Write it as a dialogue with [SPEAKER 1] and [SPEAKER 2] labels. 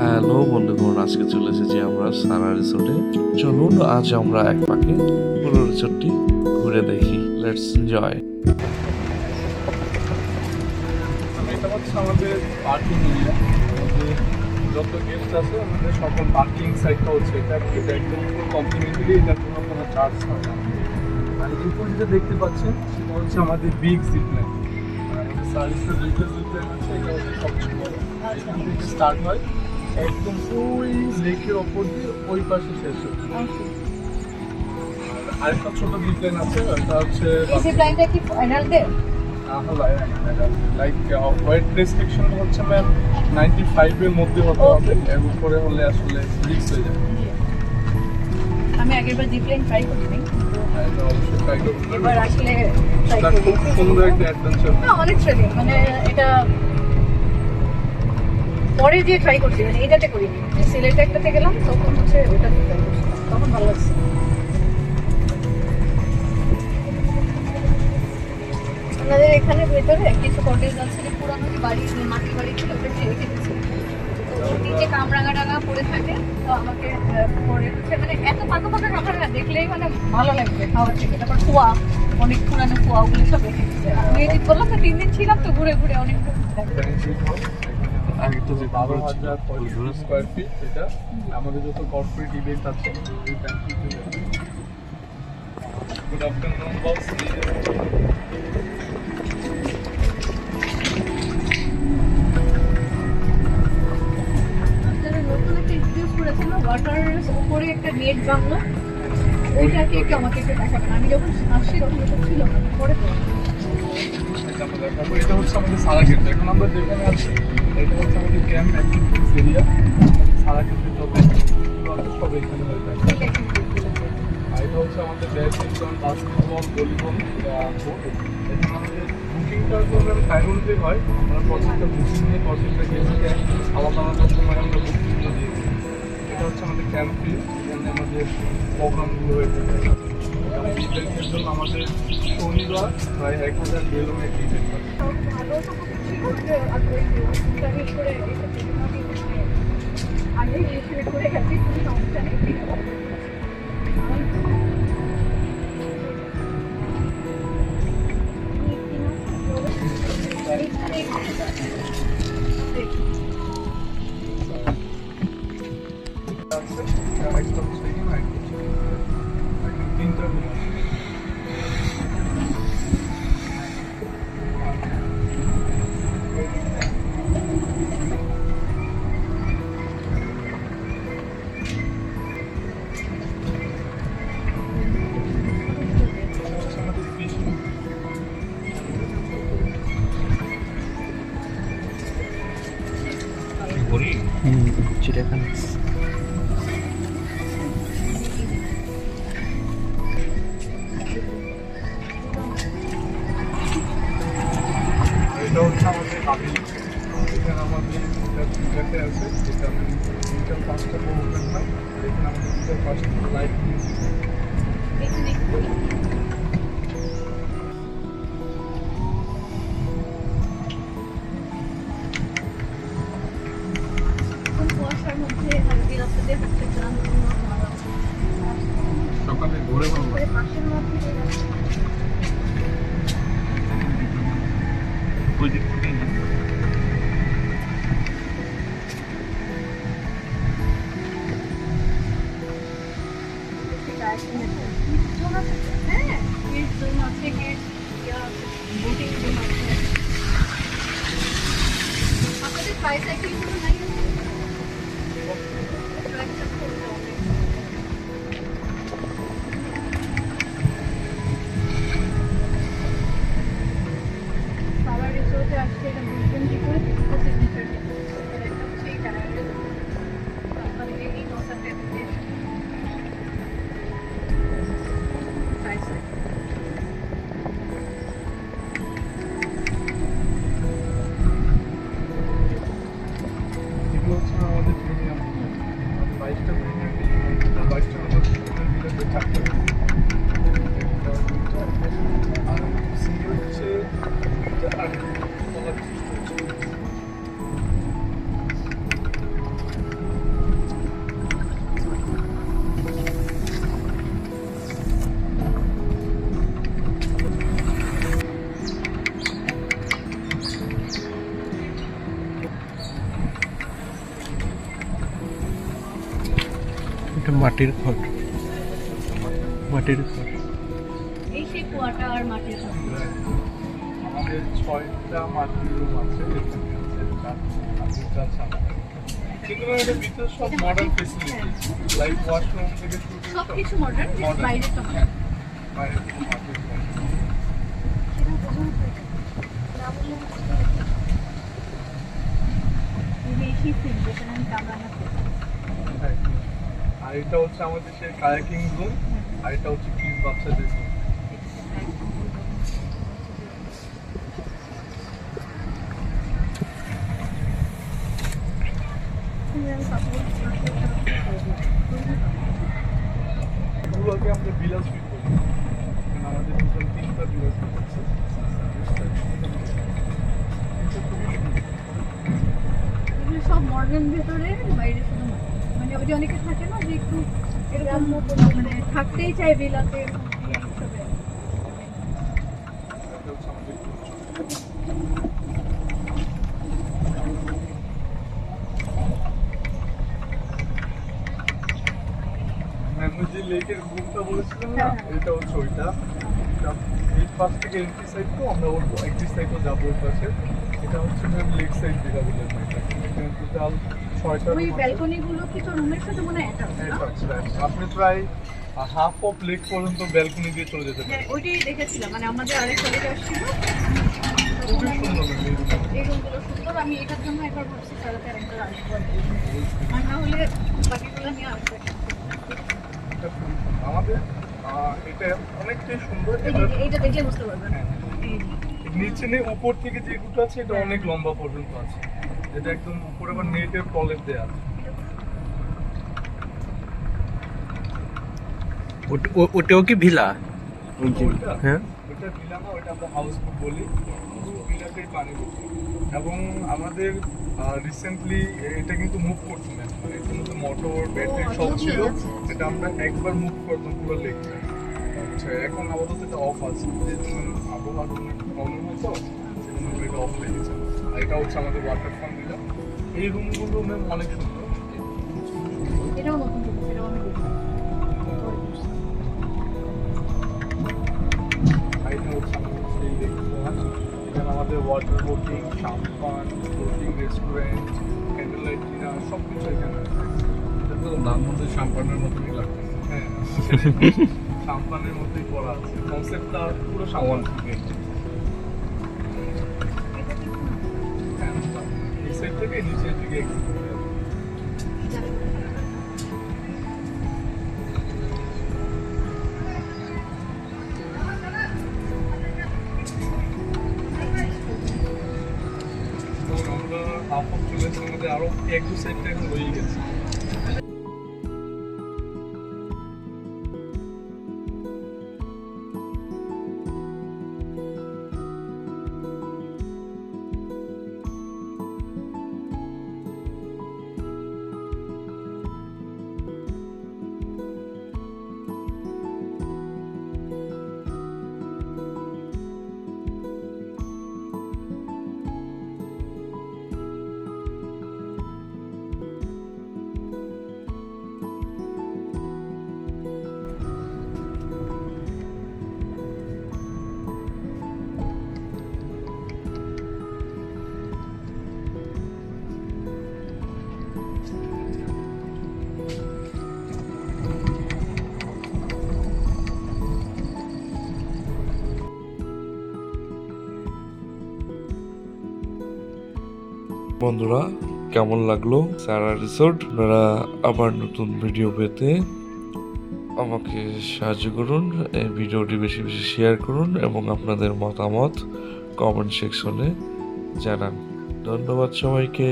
[SPEAKER 1] Hello বন্ধুগণ, আজকে চলে এসেছি আমরা সারা রিসোর্টে। চলুন আজ আমরা এক পাকে পুরো রিসোর্টটি ঘুরে দেখি। Let's enjoy.
[SPEAKER 2] এটা হচ্ছে আমাদের পার্কিং এরিয়া। আমাদের যত গেস্ট আছে আমাদের সকল পার্কিং সাইটটা হচ্ছে এটা একদম পুরো কমপ্লিমেন্টারি, এটা কোনো চার্জ হয় না। আর এরপর যেটা দেখতে পাচ্ছেন সেটা হচ্ছে আমাদের বিগ জিপলাইন। আমাদের সার্ভিসের দুইটা জিপলাইন আছে, এটা হচ্ছে সবচেয়ে বড়। এখান থেকে স্টার্ট হয় একদম ওই লেকের ওপর দিয়ে ওই পাশে শেষ হয়। আর আরেকটা ছোট জিপলাইন আছে, ওটা হচ্ছে
[SPEAKER 3] জিপলাইনটা কি final day?
[SPEAKER 2] Like weight restriction হচ্ছে ম্যাম 95 এর মধ্যে হতে হবে, এর উপরে হলে আসলে রিস্ক হয়ে যাবে।
[SPEAKER 3] আমি আগেরবার জিপলাইন ট্রাই করিনি,
[SPEAKER 2] এটা অবশ্যই ট্রাই করুন।
[SPEAKER 3] এবার আসলে ট্রাই
[SPEAKER 2] এটা
[SPEAKER 3] করব।
[SPEAKER 2] খুব সুন্দর একটা অ্যাডভেঞ্চার।
[SPEAKER 3] না, অনেক থ্রিলিং, মানে এটা পরে যে ট্রাই করছি, মানে এটাতে করিনি। সিলেটে একটাতে গেলাম, তখন হচ্ছে ওটাতে ট্রাই করছিলাম, তখন ভালো লাগছে। আমাদের এখানে ভেতরে কিছু কটেজ আছে, যে পুরানো যে বাড়ি, মাটির বাড়ি ছিল, ওটা রেখে দিয়েছে। তো ওর নিচে কামরাঙা টাঙা পড়ে থাকে। তো আমাকে পরে হচ্ছে মানে এত ফাঁকা ফাঁকা কামরাঙা দেখলেই মানে ভালো লাগবে খাওয়ার থেকে। তারপর কুয়া, অনেক পুরানো কুয়া, ওগুলো সব রেখে দিচ্ছে। আমি এদিক বললাম না, 3 দিন ছিলাম তো, ঘুরে ঘুরে অনেক
[SPEAKER 2] আগে তো যে 12,000 স্কোয়ার ফিট, এটা আমাদের যত কর্পোরেট ইভেন্ট আছে এই ব্যাংকিং। গুড আফটারনুন বস।
[SPEAKER 3] নতুন একটা ইন্ট্রোডিউস করেছিল, ওয়াটারের উপরে একটা নেট বাংলো, ওইটাকে একটু আমাকে একটু দেখাবেন। আমি যখন আসছি তখন ওটা ছিল না, পরে তো
[SPEAKER 2] এটা হচ্ছে আমাদের সারাগেট। এখন আমরা যেখানে আছি এটা হচ্ছে আমাদের ক্যাম্প অ্যাক্টিভিটিস এরিয়া। সারাগেটের যত অ্যাক্টিভিটিগুলো আছে সব এখানে হয়ে থাকে। আর এটা হচ্ছে আমাদের ব্যাডমিন্টন, বাস্কেটবল, ভলিবল কোর্ট। এখানে আমাদের বুকিংটা করবেন টাইম অনুযায়ী হয়। আমরা প্রত্যেকটা বুকিং নিয়ে প্রত্যেকটা গেস্টকে আলাদা আলাদা সময় আমরা বুকিংগুলো দিয়ে দিই। এটা হচ্ছে আমাদের ক্যাম্প ফিল্ড, এখানে আমাদের প্রোগ্রামগুলো হয়ে থাকে। স্টুডেন্টদের জন্য আমাদের শনিবার প্রায় 1,000 বেলুনের ইভেন্ট আছে।
[SPEAKER 3] করে গেছি, কোনো সমস্যা নেই।
[SPEAKER 2] একদম সেকেন্ড একদম তিনটা রুম আছে।
[SPEAKER 1] চিড়িয়াখানা।
[SPEAKER 2] এটা হচ্ছে আমাদের হাবিল। এখানে আমাদের দুটাতে আছে, যেটা আমাদের 5টা প্রোগ্রাম হয়। এখানে আমাদের 5টা লাইভ মিউজিক।
[SPEAKER 3] কুয়াশার মধ্যে রাস্তাতে হচ্ছে
[SPEAKER 2] সকালে ভোরে ভালো লাগে।
[SPEAKER 3] পাশের মধ্যে
[SPEAKER 2] ওই দিক থেকে
[SPEAKER 3] হ্যাঁ, কিডস জোন আছে, কিডস বোটিং জোন আছে। আপনাদের ট্রাইসাইকেল গুলো নাই? সারা রিসোর্টে আসছে, এটা বুঝবেন কি করে? হচ্ছে নিচের দিকে। একটা হচ্ছে এই টায়ারে, তারপরে এই নৌকাতে
[SPEAKER 2] এগুলো হচ্ছে আমাদের প্রিমিয়াম। 22টা প্রিমিয়াম, 22টা ভিতরে থাকতে হবে। আর সিঙ্গেল হচ্ছে আর এটা মাটির ঘর, মাটির ঘর।
[SPEAKER 3] এই সেই কুয়াটা আর মাটির ঘর।
[SPEAKER 2] আমাদের 6টা মাটির রুম আছে, এখানে আছে 4টা ছাদ। কিন্তু এর ভিতরে সব মডার্ন ফেসিলিটি, লাইক ওয়াশরুম থেকে শুরু করে
[SPEAKER 3] সবকিছু মডার্ন,
[SPEAKER 2] Modern.
[SPEAKER 3] বাইরে তো
[SPEAKER 2] বাইরে কোনো মাটির ঘর।
[SPEAKER 3] বেশি ফিল যেখানে আমি কামরাঙা করতাম।
[SPEAKER 2] আর এটা হচ্ছে আমাদের সেই কায়াকিং জোন, আর এটা হচ্ছে কিড বাচ্চাদের জোন। এগুলোকে আমরা বিলাস ফিট করি, কারণ আমাদের টোটাল 3টা বিলাস ফিট আছে। এটা খুবই সুন্দর।
[SPEAKER 3] এগুলো সব মডার্ন ভেতরে, বাইরে শুধু মানে ওই যে অনেকে থাকে না যে একটু এরকম মানে থাকতেই চায় বিলাতে এইসবে।
[SPEAKER 2] এটা হচ্ছে আমাদের আমি যে লেকের গ্রুপটা বলেছিলাম না, এটা হচ্ছে ওইটা। এই পাশ থেকে এন্ট্রি সাইড, তো আমরা বলবো এক্সিট সাইডও যাবো ওই পাশে। এটা হচ্ছে ম্যাম লেক সাইড যেটা বললেন, এখানে টোটাল 6টা
[SPEAKER 3] ওই
[SPEAKER 2] room আছে।
[SPEAKER 3] ব্যালকনি গুলো কি তো রুমের সাথে মনে হয় attached, না?
[SPEAKER 2] আপনি প্রায় হাফ অফ লেক পর্যন্ত ব্যালকনি দিয়ে চলে যেতে
[SPEAKER 3] হ্যাঁ,
[SPEAKER 2] পারেন।
[SPEAKER 3] ওইটাই দেখেছিলাম, মানে আমাদের আরেক কলেজ আসছিল
[SPEAKER 2] খুবই সুন্দর ম্যাম এই room।
[SPEAKER 3] এই রুমগুলো সুন্দর। আমি এটার জন্য একবার ভাবছি সারাতে আরেকটা আসবো আর কি। আর না হলে বাকিগুলো নিয়ে আসবে।
[SPEAKER 2] এটা খুবই সুন্দর। আমাদের এটা অনেকটাই সুন্দর।
[SPEAKER 3] এই
[SPEAKER 2] এটা
[SPEAKER 3] যে, এইটা দেখলে বুঝতে পারবেন।
[SPEAKER 2] হ্যাঁ,
[SPEAKER 3] এই যে।
[SPEAKER 2] নিচে নেই, উপর থেকে যেগুলো আছে এটা অনেক লম্বা পর্যন্ত আছে, এটা একদম উপরে আবার নেটের প্রলেপ দেওয়া আছে।
[SPEAKER 4] ওটাও কি ভিলা?
[SPEAKER 2] ওইটা
[SPEAKER 4] হ্যাঁ।
[SPEAKER 2] ওইটা ভিলা না, ওইটা আমরা হাউস বোট বলি। পুরো ভিলাতেই পানি বসে। এবং আমাদের রিসেন্টলি এটা কিন্তু মুভ করছি না, মানে এটার মধ্যে মোটর ব্যাটারি
[SPEAKER 3] ও,
[SPEAKER 2] সব
[SPEAKER 3] আচ্ছা,
[SPEAKER 2] ছিল,
[SPEAKER 3] আচ্ছা।
[SPEAKER 2] এটা আমরা একবার মুভ করতাম পুরো লেকটা। আচ্ছা, এখন আপাতত এটা অফ আছে, যে জন্য আবহাওয়ার প্রবলেম হতো, সেজন্য আমরা এটা অফ রেখেছি। আর এটা হচ্ছে আমাদের ওয়াটার ফ্রন্ট ভিলা। এই রুমগুলো ম্যাম অনেক সুন্দর।
[SPEAKER 3] এটাও নতুন রুম, এটাও আমি দেখলাম।
[SPEAKER 2] আর এটা হচ্ছে আমাদের সেই লেকটা। এখানে আমাদের ওয়াটার বোটিং, শাম্পান, floating restaurant, candle light dinner সব কিছু এখানে আছে।
[SPEAKER 1] এটা তো নাম মধ্যে শ্যাম্পানের মতনই লাগতেছে।
[SPEAKER 2] হ্যাঁ, শাম্পানের মধ্যেই করা আছে, কনসেপ্টটা পুরো শাম্পান থেকে। হ্যাঁ, এই সাইড থেকে নিচের দিকে exit করে যাবে। তো আমরা হাফ অফ চলে এসেছি, আমাদের আরো 1-2 সাইডটা এখন রয়ে গেছে।
[SPEAKER 1] বন্ধুরা, কেমন লাগলো সারা রিসোর্ট? আপনারা আবার নতুন ভিডিও পেতে আমাকে সাহায্য করুন, এই ভিডিওটি বেশি বেশি শেয়ার করুন এবং আপনাদের মতামত কমেন্ট সেকশনে জানান। ধন্যবাদ সবাইকে।